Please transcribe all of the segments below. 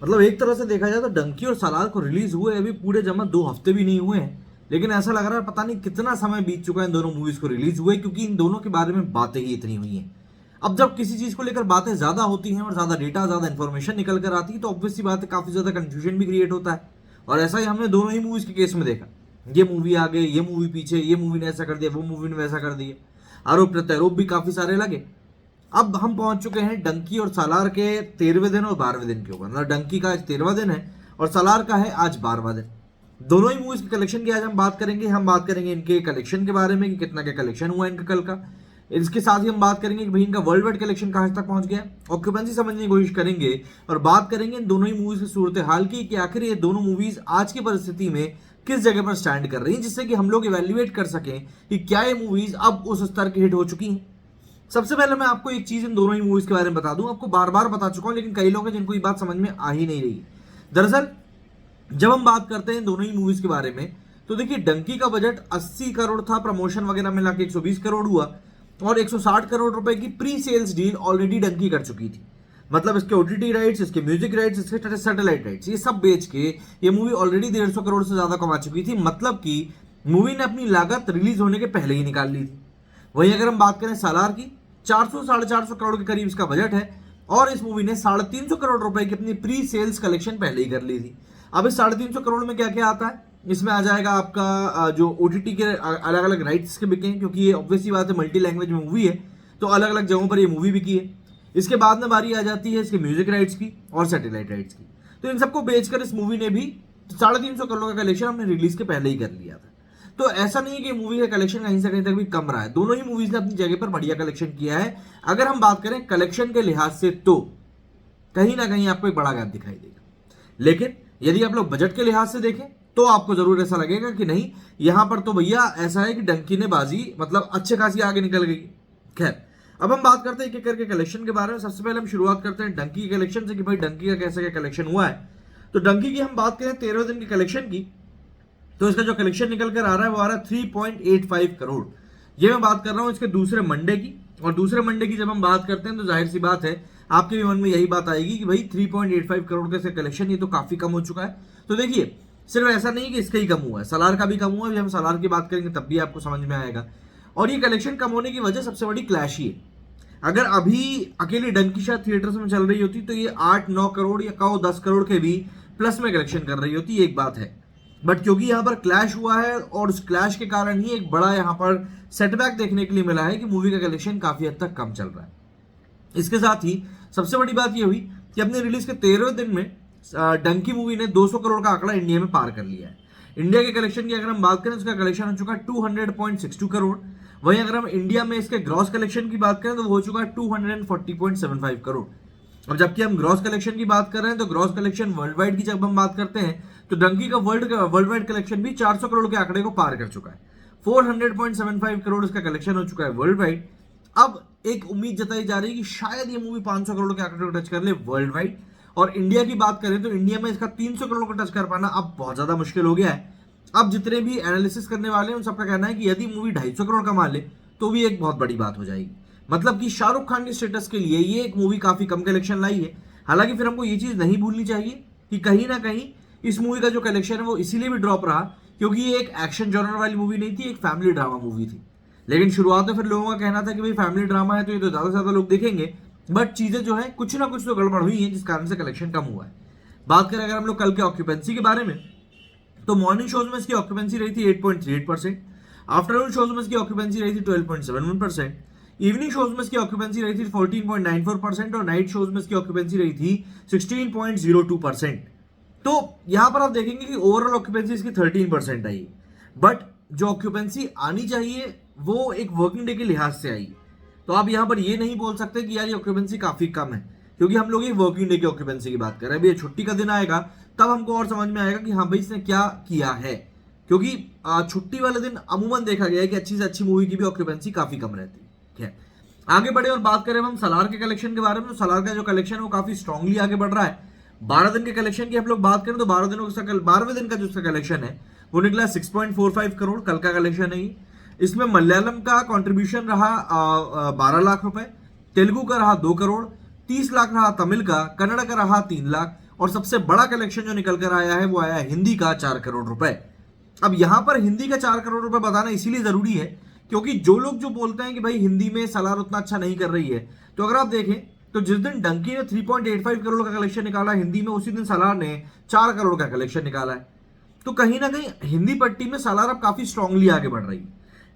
मतलब एक तरह से देखा जाए तो डंकी और सालार को रिलीज हुए अभी पूरे जमा 2 हफ्ते भी नहीं हुए हैं, लेकिन ऐसा लग रहा है पता नहीं कितना समय बीत चुका है इन दोनों मूवीज को रिलीज हुए, क्योंकि इन दोनों के बारे में बातें ही इतनी हुई हैं। अब जब किसी चीज को लेकर बातें ज्यादा होती हैं और ज्यादा डेटा ज्यादा इन्फॉर्मेशन निकल कर आती है तो ऑब्वियस सी बात है काफी ज्यादा कंफ्यूजन भी क्रिएट होता है। और ऐसा ही हमने दोनों ही मूवीज के केस में देखा। ये मूवी आगे, ये मूवी पीछे, ये मूवी ने ऐसा कर दिया, वो मूवी ने वैसा कर दिया, आरोप प्रत्यारोप भी काफी सारे लगे। अब हम पहुंच चुके हैं डंकी और सालार के 13वें दिन और 12वें दिन के ऊपर। मतलब डंकी का आज 13वां दिन है और सालार का है आज 12वां दिन। दोनों ही मूवीज के कलेक्शन की आज हम बात करेंगे। हम बात करेंगे इनके कलेक्शन के बारे में कि कितना का कलेक्शन हुआ इनका कल का। इसके साथ ही हम बात करेंगे कि भाई इनका वर्ल्ड वाइड कलेक्शन कहां तक पहुंच गया, ऑक्यूपेंसी समझने की कोशिश करेंगे और बात करेंगे इन दोनों ही मूवीज की सूरत हाल की कि आखिर ये दोनों मूवीज आज की परिस्थिति में किस जगह पर स्टैंड कर रही हैं, जिससे कि हम लोग इवेल्युएट कर सकें कि क्या ये मूवीज अब उस स्तर की हिट हो चुकी हैं। सबसे पहले मैं आपको एक चीज इन दोनों ही मूवीज के बारे में बता दूं। आपको बार बार बता चुका हूं लेकिन कई लोग हैं जिनको ये बात समझ में आ ही नहीं रही। दरअसल जब हम बात करते हैं दोनों ही मूवीज के बारे में तो देखिए डंकी का बजट 80 करोड़ था, प्रमोशन वगैरह मिला के 120 करोड़ हुआ और 160 करोड़ रुपए की pre sales deal already Dunki कर चुकी थी। मतलब इसके ओटीटी राइट्स, इसके म्यूजिक राइट्स, इसके सैटेलाइट राइट्स, ये सब बेच के ये मूवी ऑलरेडी 150 करोड़ से ज्यादा कमा चुकी थी। मतलब कि मूवी ने अपनी लागत रिलीज होने के पहले ही निकाल ली थी। वहीं अगर हम बात करें सालार की, 400-450 करोड़ के करीब इसका बजट है और इस मूवी ने 350 करोड़ रुपए की अपनी प्री सेल्स कलेक्शन पहले ही कर ली थी। अब इस 350 करोड़ में क्या क्या आता है, इसमें आ जाएगा आपका जो ओटीटी के अलग अलग राइट्स के बिके हैं, क्योंकि ये ऑब्वियसली बात है मल्टी लैंग्वेज में मूवी है तो अलग अलग जगहों पर ये मूवी बिकी है। इसके बाद में बारी आ जाती है इसके म्यूजिक राइट्स की और सैटेलाइट राइट्स की। तो इन सबको बेचकर इस मूवी ने भी 350 करोड़ का कलेक्शन हमने रिलीज के पहले ही कर लिया था। तो ऐसा नहीं है कि मूवी का कलेक्शन कहीं से कहीं तक भी कम रहा है। दोनों ही मूवीज ने अपनी जगह पर बढ़िया कलेक्शन किया है। अगर हम बात करें कलेक्शन के लिहाज से तो कहीं ना कहीं आपको एक बड़ा गैप दिखाई देगा, लेकिन यदि आप लोग बजट के लिहाज से देखें तो आपको जरूर ऐसा लगेगा कि नहीं, यहां पर तो भैया ऐसा है कि डंकी ने बाजी मतलब अच्छे खासी आगे निकल गई। खैर, अब हम बात करते हैं एक करके कलेक्शन के बारे में। सबसे पहले हम शुरुआत करते हैं डंकी के कलेक्शन से कि भाई डंकी का कैसे क्या कलेक्शन हुआ है। तो डंकी की हम बात करें 13वें दिन के कलेक्शन की, तो इसका जो कलेक्शन निकल कर आ रहा है वो आ रहा है 3.85 करोड़। ये मैं बात कर रहा हूं इसके दूसरे मंडे की। और दूसरे मंडे की जब हम बात करते हैं तो जाहिर सी बात है आपके भी मन में यही बात आएगी कि भाई 3.85 करोड़ का इसका कलेक्शन ये तो काफी कम हो चुका है। तो देखिए सिर्फ ऐसा नहीं कि इसका ही कम हुआ है, सलार का भी कम हुआ है। जब हम सलार की बात करेंगे तब भी आपको समझ में आएगा। और ये कलेक्शन कम होने की वजह सबसे बड़ी क्लैश ही है। अगर अभी अकेली डंकी शायद थिएटर्स में चल रही होती तो ये 8-9 करोड़ या कहो 10 करोड़ के भी प्लस में कलेक्शन कर रही होती, एक बात है। बट क्योंकि यहाँ पर क्लैश हुआ है और उस क्लैश के कारण ही एक बड़ा यहाँ पर सेटबैक देखने के लिए मिला है कि मूवी का कलेक्शन काफी हद तक कम चल रहा है। इसके साथ ही सबसे बड़ी बात यह हुई कि अपने रिलीज के 13वें दिन में डंकी मूवी ने 200 करोड़ का आंकड़ा इंडिया में पार कर लिया है। इंडिया के कलेक्शन की अगर हम बात करें तो उसका कलेक्शन हो चुका है 200.62 करोड़। वहीं अगर हम इंडिया में इसके ग्रॉस कलेक्शन की बात करें तो वो हो चुका है 240.75 करोड़। अब जबकि हम ग्रॉस कलेक्शन की बात कर रहे हैं तो ग्रॉस कलेक्शन वर्ल्ड वाइड की जब हम बात करते हैं तो डंकी का वर्ल्ड वाइड कलेक्शन भी 400 करोड़ के आंकड़े को पार कर चुका है। 400.75 करोड़ इसका कलेक्शन हो चुका है वर्ल्ड वाइड। अब एक उम्मीद जताई जा रही है कि शायद ये मूवी 500 करोड़ के आंकड़े को टच कर ले वर्ल्ड वाइड। और इंडिया की बात करें तो इंडिया में इसका 300 करोड़ को टच कर पाना अब बहुत ज्यादा मुश्किल हो गया है। अब जितने भी एनालिसिस करने वाले हैं उन सबका कहना है कि यदि मूवी 250 करोड़ कमा ले तो भी एक बहुत बड़ी बात हो जाएगी। मतलब कि शाहरुख खान के स्टेटस के लिए ये एक मूवी काफी कम कलेक्शन लाई है। हालांकि फिर हमको ये चीज नहीं भूलनी चाहिए कि कहीं ना कहीं इस मूवी का जो कलेक्शन है वो इसीलिए भी ड्रॉप रहा क्योंकि ये एक एक्शन जॉनर वाली मूवी नहीं थी, एक फैमिली ड्रामा मूवी थी। लेकिन शुरुआत में फिर लोगों का कहना था कि भाई फैमिली ड्रामा है तो ये तो ज्यादा से ज्यादा लोग देखेंगे, बट चीजें जो है कुछ ना कुछ तो गड़बड़ हुई है जिस कारण से कलेक्शन कम हुआ है। बात करें अगर हम लोग कल के ऑक्यूपेंसी के बारे में तो मॉर्निंग शोज में इसकी ऑक्यूपेंसी रही थी 8.38%, आफ्टरनून शोज में इसकी ऑक्यूपेंसी रही थी 12.71%, इवनिंग शोज में इसकी ऑक्यूपेंसी रही थी 14.94% और नाइट शोज में इसकी ऑक्यूपेंसी रही थी 16.02%। तो यहां पर आप देखेंगे कि ओवरऑल ऑक्यूपेंसी इसकी 13% आई, बट जो ऑक्यूपेंसी आनी चाहिए वो एक वर्किंग डे के लिहाज से आई। तो आप यहां पर ये नहीं बोल सकते कि यार ये ऑक्यूपेंसी काफी कम है, क्योंकि हम लोग ये वर्किंग डे की ऑक्यूपेंसी की बात कर रहे हैं। अभी ये छुट्टी का दिन आएगा तब हमको और समझ में आएगा कि हाँ भाई इसने क्या किया है, क्योंकि छुट्टी वाले दिन अमूमन देखा गया है कि अच्छी से अच्छी मूवी की भी ऑक्यूपेंसी काफी कम रहती है। आगे बढ़े और बात करें हम सलार के कलेक्शन के बारे में तो सलार का जो कलेक्शन है वो काफी स्ट्रांगली आगे बढ़ रहा है। 12 दिन के कलेक्शन की हम लोग बात करें तो 12वें दिन का जो उसका कलेक्शन है वो निकला 6.45 करोड़, कल का कलेक्शन है। इसमें मलयालम का कंट्रीब्यूशन रहा 12 लाख रुपए, तेलुगु का रहा 2 करोड़, 30 लाख रहा तमिल का, कन्नड़ का रहा 3 लाख और सबसे बड़ा कलेक्शन जो निकल कर आया है वो आया है हिंदी का 4 करोड़ रुपए। अब यहां पर हिंदी का 4 करोड़ रुपए बताना इसीलिए जरूरी है क्योंकि जो लोग जो बोलते हैं कि भाई हिंदी में सलार उतना अच्छा नहीं कर रही है, तो अगर आप देखें तो जिस दिन डंकी ने 3.85 करोड़ का कलेक्शन निकाला हिंदी में, उसी दिन सलार ने 4 करोड़ का कलेक्शन निकाला है। तो कहीं ना कहीं हिंदी पट्टी में सलार अब काफी स्ट्रांगली आगे बढ़ रही है।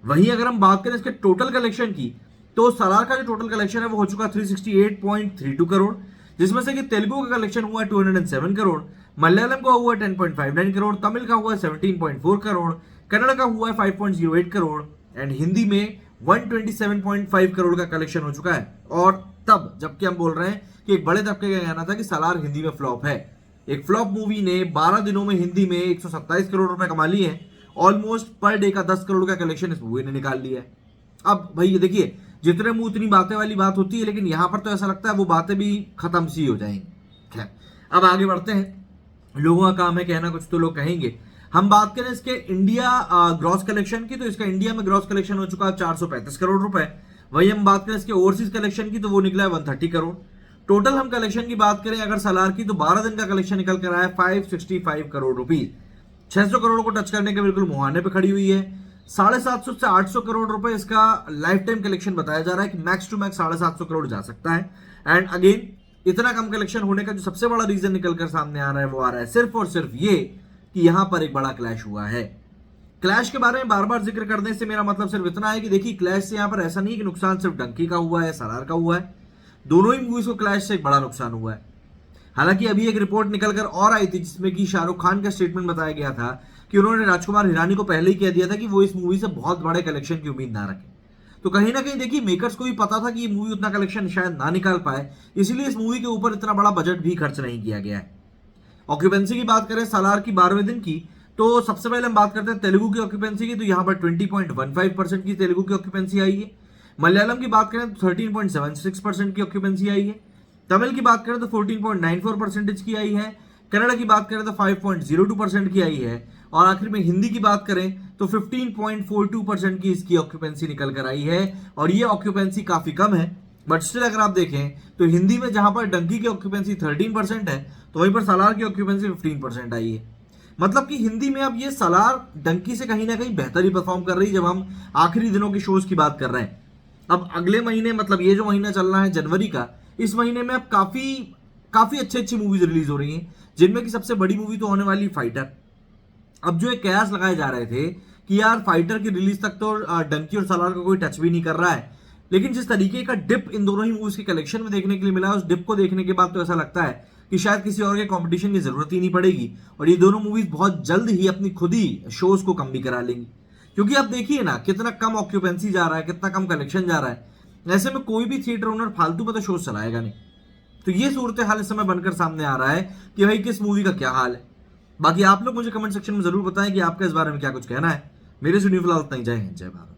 वहीं अगर हम बात करें इसके टोटल कलेक्शन की, तो सलार का जो टोटल कलेक्शन है वो हो चुका 368.32 करोड़, जिसमें से कि तेलुगु का कलेक्शन हुआ 207 करोड़, मलयालम का हुआ 10.59 करोड़, तमिल का हुआ 17.4 करोड़, कन्नड़ का हुआ 5.08 करोड़ एंड हिंदी में 127.5 करोड़ का कलेक्शन हो चुका है। और तब जबकि हम बोल रहे हैं कि एक बड़े तबके का कहना था कि सलार हिंदी में फ्लॉप है। एक फ्लॉप मूवी ने 12 दिनों में हिंदी में 127 करोड़ रुपए कमा लिए हैं। ऑलमोस्ट पर डे का 10 करोड़ का कलेक्शन इस मूवी ने निकाल लिया है। अब भाई ये देखिए, जितने मुंह उतनी बातें वाली बात होती है, लेकिन यहां पर तो ऐसा लगता है वो बातें भी खत्म सी हो जाएंगी। खैर, अब आगे बढ़ते हैं। लोगों का काम है कहना, कुछ तो लोग कहेंगे। हम बात करें इसके इंडिया ग्रॉस कलेक्शन की, तो इसका इंडिया में ग्रॉस कलेक्शन हो चुका है 435 करोड़ रुपए। वही हम बात करें इसके ओवरसीज कलेक्शन की, तो वो निकला है 130 करोड़। टोटल हम कलेक्शन की बात करें अगर सलार की, तो 12 दिन का कलेक्शन निकल कर आया 565 करोड़ रुपीज। 600 करोड़ को टच करने के बिल्कुल मुहाने पे खड़ी हुई है। 750 से 800 करोड़ रुपए इसका लाइफ टाइम कलेक्शन बताया जा रहा है कि मैक्स टू मैक्स 750 करोड़ जा सकता है। एंड अगेन, इतना कम कलेक्शन होने का जो सबसे बड़ा रीजन निकलकर सामने आ रहा है वो आ रहा है सिर्फ और सिर्फ ये कि यहां पर एक बड़ा क्लैश हुआ है। क्लैश के बारे में बार बार जिक्र करने से मेरा मतलब सिर्फ इतना है कि देखिए, क्लैश से यहां पर ऐसा नहीं कि नुकसान सिर्फ डंकी का हुआ है, सलार का हुआ है। दोनों ही मूवीज को क्लैश से एक बड़ा नुकसान हुआ है। हालांकि अभी एक रिपोर्ट निकलकर और आई थी जिसमें कि शाहरुख खान का स्टेटमेंट बताया गया था कि उन्होंने राजकुमार हिरानी को पहले ही कह दिया था कि वो इस मूवी से बहुत बड़े कलेक्शन की उम्मीद ना रखें। तो कहीं ना कहीं देखिए, मेकर्स को भी पता था कि ये मूवी उतना कलेक्शन शायद ना निकाल पाए, इसलिए इस मूवी के ऊपर इतना बड़ा बजट भी खर्च नहीं किया गया है। ऑक्यूपेंसी की बात करें सलार की 12वें दिन की, तो सबसे पहले हम बात करते हैं तेलुगु की ऑक्यूपेंसी की, तो यहाँ पर 20.15% की तेलुगु की ऑक्यूपेंसी आई है। मलयालम की बात करें तो 13.76% की ऑक्यूपेंसी आई है। तमिल की बात करें तो 14.94% की आई है। कन्नड़ की बात करें तो 5.02% की आई है। और आखिर में हिंदी की बात करें तो 15.42% की इसकी ऑक्यूपेंसी निकल कर आई है। और ये ऑक्यूपेंसी काफी कम है, बट स्टिल अगर आप देखें तो हिंदी में जहां पर डंकी की ऑक्यूपेंसी 13% है, तो वहीं पर सलार की ऑक्यूपेंसी 15% आई है। मतलब कि हिंदी में अब ये सलार डंकी से कहीं ना कहीं बेहतर ही परफॉर्म कर रही है जब हम आखिरी दिनों के शोज की बात कर रहे हैं। अब अगले महीने, मतलब ये जो महीना चल रहा है जनवरी का, इस महीने में अब काफी अच्छी मूवीज रिलीज हो रही हैं, जिनमें की सबसे बड़ी मूवी तो होने वाली फाइटर। अब जो एक कयास लगाए जा रहे थे कि यार फाइटर की रिलीज तक तो डंकी और सलार का कोई टच भी नहीं कर रहा है, लेकिन जिस तरीके का डिप इन दोनों ही मूवीज के कलेक्शन में देखने के लिए मिला है, उस डिप को देखने के बाद तो ऐसा लगता है कि शायद किसी और के कंपटीशन की जरूरत ही नहीं पड़ेगी और ये दोनों मूवीज बहुत जल्द ही अपनी खुद ही शोज को कम भी करा लेंगी। क्योंकि आप देखिए ना, कितना कम ऑक्यूपेंसी जा रहा है, कितना कम कलेक्शन जा रहा है। ऐसे में कोई भी थिएटर ओनर फालतू में तो शोज चलाएगा नहीं। तो ये सूरत हाल इस समय बनकर सामने आ रहा है कि भाई किस मूवी का क्या हाल है। बाकी आप लोग मुझे कमेंट सेक्शन में जरूर बताएं कि आपका इस बारे में क्या कुछ कहना है। मेरे स्टूडियो फिलहाल इतना ही। जय हिंद, जय भारत।